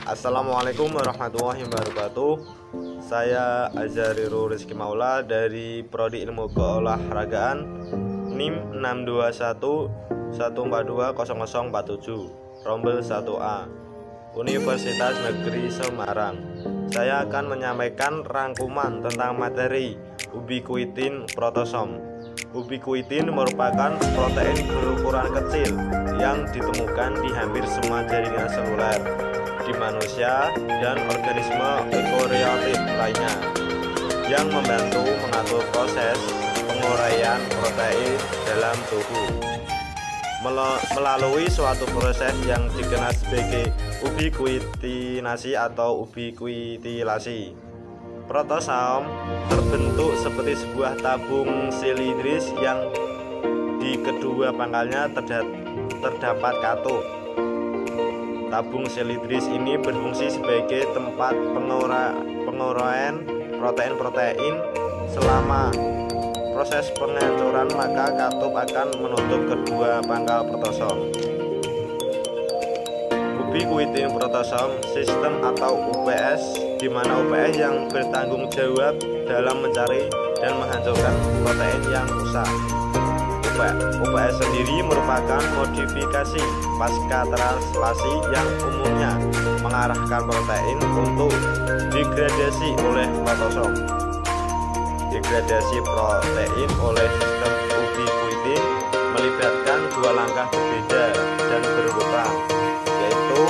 Assalamualaikum warahmatullahi wabarakatuh. Saya Azharirul Rizky Maula dari Prodi Ilmu Keolahragaan NIM 62114200047 Rombel 1A Universitas Negeri Semarang. Saya akan menyampaikan rangkuman tentang materi ubiquitin protosom. Ubiquitin merupakan protein berukuran kecil yang ditemukan di hampir semua jaringan seluler di manusia dan organisme eukariotik lainnya, yang membantu mengatur proses penguraian protein dalam tubuh melalui suatu proses yang dikenal sebagai ubiquitinasi atau ubiquitilasi. Protosom terbentuk seperti sebuah tabung silindris yang di kedua pangkalnya terdapat katup. Tabung silindris ini berfungsi sebagai tempat penguraian protein-protein. Selama proses penghancuran, maka katup akan menutup kedua pangkal protosom. Ubiquitin protosom sistem atau UPS, di mana UPS yang bertanggung jawab dalam mencari dan menghancurkan protein yang rusak. UPS sendiri merupakan modifikasi pasca translasi yang umumnya mengarahkan protein untuk degradasi oleh protosom. Degradasi protein oleh sistem ubiquitin melibatkan dua langkah berbeda dan berurutan, yaitu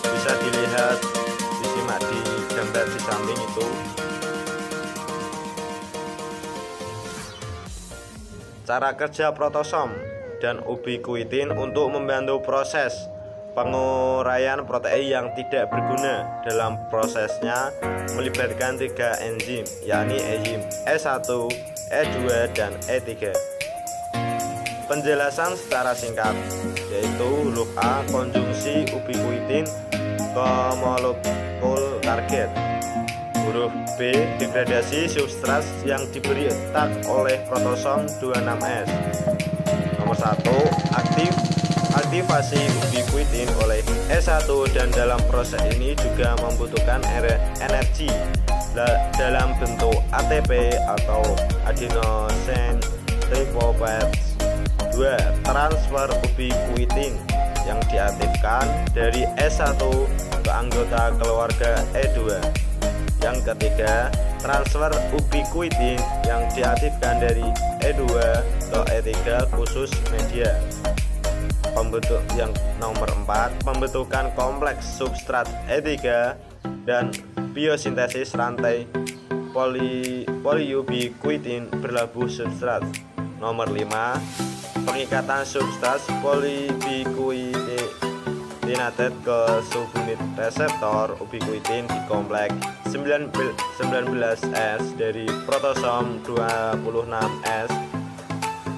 bisa dilihat disimak di gambar di samping itu. Cara kerja protosom dan ubiquitin untuk membantu proses penguraian protein yang tidak berguna. Dalam prosesnya melibatkan 3 enzim, yakni enzim E1, E2, dan E3. Penjelasan secara singkat yaitu huruf A, konjungsi ubiquitin ke molekul target. Huruf B, degradasi substrat yang diberi tag oleh protosom 26S. Nomor 1, aktivasi ubiquitin oleh E1, dan dalam proses ini juga membutuhkan energi dalam bentuk ATP atau adenosine triphosphate. 2, transfer ubiquitin yang diaktifkan dari E1 ke anggota keluarga E2. Yang ketiga, transfer ubiquitin yang diaktifkan dari E2 ke E3 khusus media. Yang nomor 4, pembentukan kompleks substrat E3 dan biosintesis rantai polyubiquitin berlabuh substrat. Nomor 5, pengikatan substrat polyubiquitinate ke subunit reseptor ubiquitin di kompleks 19S dari protosom 26S,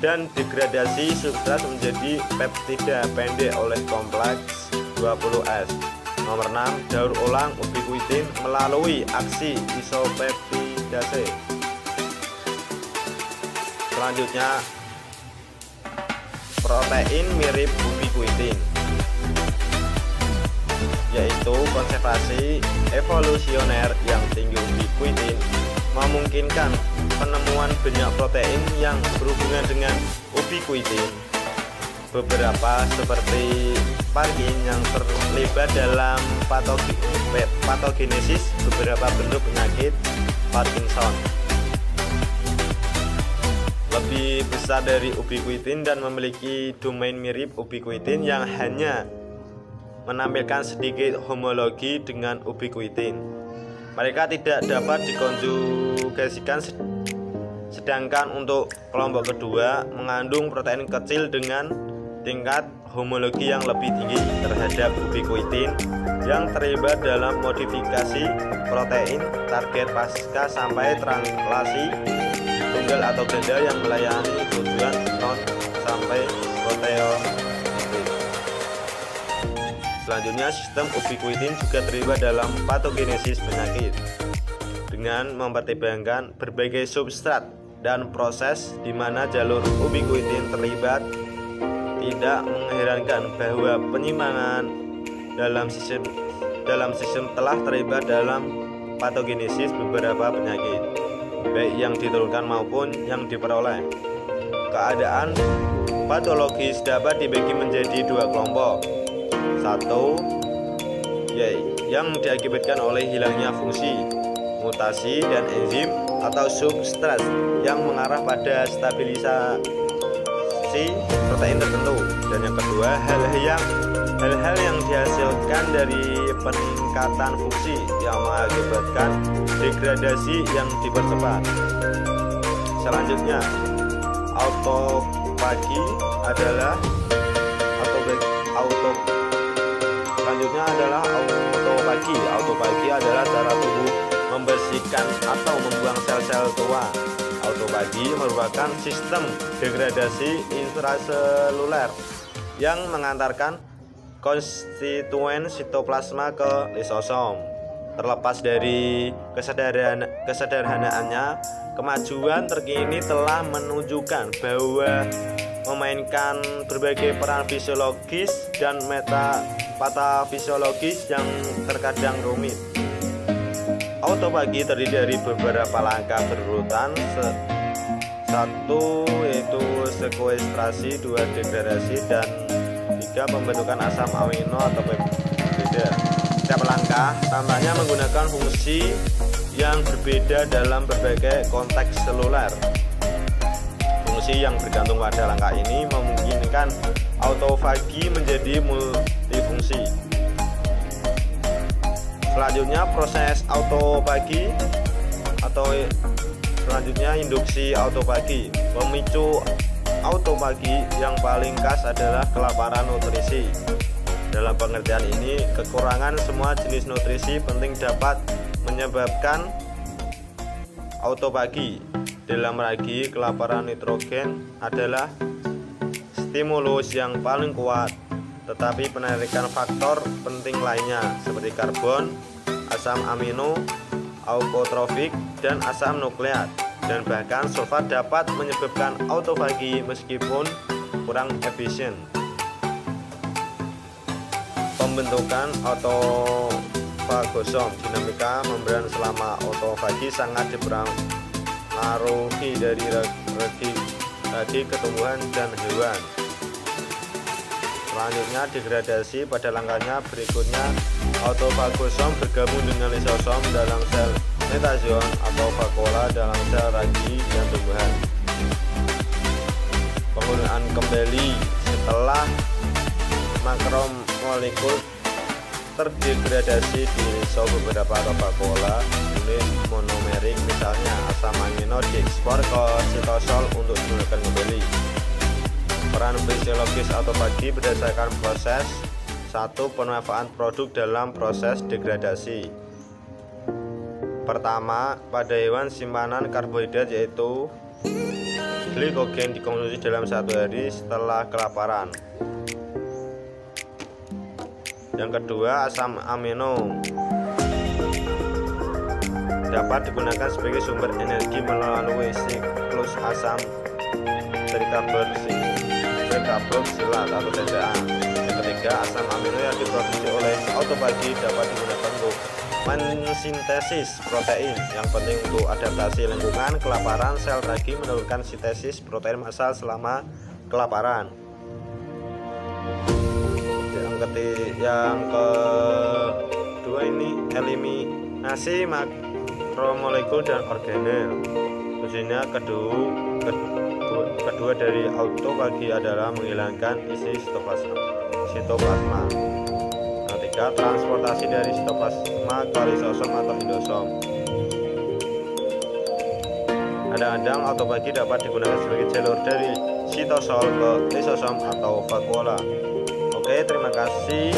dan degradasi substrat menjadi peptida pendek oleh kompleks 20S. Nomor 6, daur ulang ubiquitin melalui aksi isopeptidase. Selanjutnya, protein mirip ubiquitin, yaitu konservasi evolusioner yang tinggi. Ubiquitin memungkinkan penemuan banyak protein yang berhubungan dengan ubiquitin. Beberapa seperti pargin yang terlibat dalam patogenesis beberapa bentuk penyakit Parkinson. Lebih besar dari ubiquitin dan memiliki domain mirip ubiquitin yang hanya menampilkan sedikit homologi dengan ubiquitin. Mereka tidak dapat dikonjugasikan, sedangkan untuk kelompok kedua mengandung protein kecil dengan tingkat homologi yang lebih tinggi terhadap ubiquitin yang terlibat dalam modifikasi protein target pasca sampai translasi tunggal atau ganda yang melayani tujuan non sampai protein. Selanjutnya, sistem ubiquitin juga terlibat dalam patogenesis penyakit dengan mempertimbangkan berbagai substrat dan proses di mana jalur ubiquitin terlibat. Tidak mengherankan bahwa penyimpangan dalam sistem telah terlibat dalam patogenesis beberapa penyakit, baik yang diturunkan maupun yang diperoleh. Keadaan patologis dapat dibagi menjadi dua kelompok. Satu, yang diakibatkan oleh hilangnya fungsi, mutasi, dan enzim atau substrat yang mengarah pada stabilisasi protein tertentu. Dan yang kedua, hal-hal yang dihasilkan dari peningkatan fungsi yang mengakibatkan degradasi yang dipercepat. Selanjutnya, autofagi adalah autofagi adalah cara tubuh membersihkan atau membuang sel-sel tua. Autofagi merupakan sistem degradasi intraseluler yang mengantarkan konstituen sitoplasma ke lisosom. Terlepas dari kesederhanaannya, kemajuan terkini telah menunjukkan bahwa memainkan berbagai peran fisiologis dan patofisiologis yang terkadang rumit. Autofagi terdiri dari beberapa langkah berurutan. Satu yaitu sekuestrasi, dua degradasi, dan tiga pembentukan asam amino atau peptida. Setiap langkah tampaknya menggunakan fungsi yang berbeda dalam berbagai konteks seluler. Fungsi yang bergantung pada langkah ini memungkinkan autofagi menjadi multifungsi. Selanjutnya proses autofagi atau selanjutnya induksi autofagi. Pemicu autofagi yang paling khas adalah kelaparan nutrisi. Dalam pengertian ini, kekurangan semua jenis nutrisi penting dapat menyebabkan autofagi. Dalam ragi, kelaparan nitrogen adalah stimulus yang paling kuat, tetapi penarikan faktor penting lainnya seperti karbon, asam amino, aukotrofik, dan asam nukleat, dan bahkan sulfat dapat menyebabkan autofagi meskipun kurang efisien. Pembentukan autofagosom. Dinamika membran selama autofagi sangat dipengaruhi dari ragi ketumbuhan dan hewan. Selanjutnya degradasi. Pada langkahnya berikutnya, autofagosom bergabung dengan lisosom dalam sel metazoon atau vakuola dalam sel ragi dan tumbuhan. Penggunaan kembali setelah makromolekul terdegradasi di beberapa vakuola unit monomerik, misalnya asam amino diekspor ke sitosol untuk digunakan kembali. Peran fisiologis autofagi berdasarkan proses. Satu, pemanfaatan produk dalam proses degradasi. Pertama, pada hewan simpanan karbohidrat yaitu glikogen dikonsumsi dalam 1 hari setelah kelaparan. Yang kedua, asam amino dapat digunakan sebagai sumber energi melalui siklus asam trikarbosilat atau TCA. Yang ketiga, asam amino yang diproduksi oleh autofagi dapat digunakan untuk mensintesis protein yang penting untuk adaptasi lingkungan. Kelaparan sel ragi menurunkan sintesis protein massal selama kelaparan. Yang kedua ini eliminasi makromolekul dan organel. Fungsinya kedua dari autofagi adalah menghilangkan isi sitoplasma. Yang tiga, transportasi dari sitoplasma ke lisosom atau endosom. Kadang-kadang autofagi dapat digunakan sebagai jalur dari sitosol ke lisosom atau vakuola. Oke, terima kasih.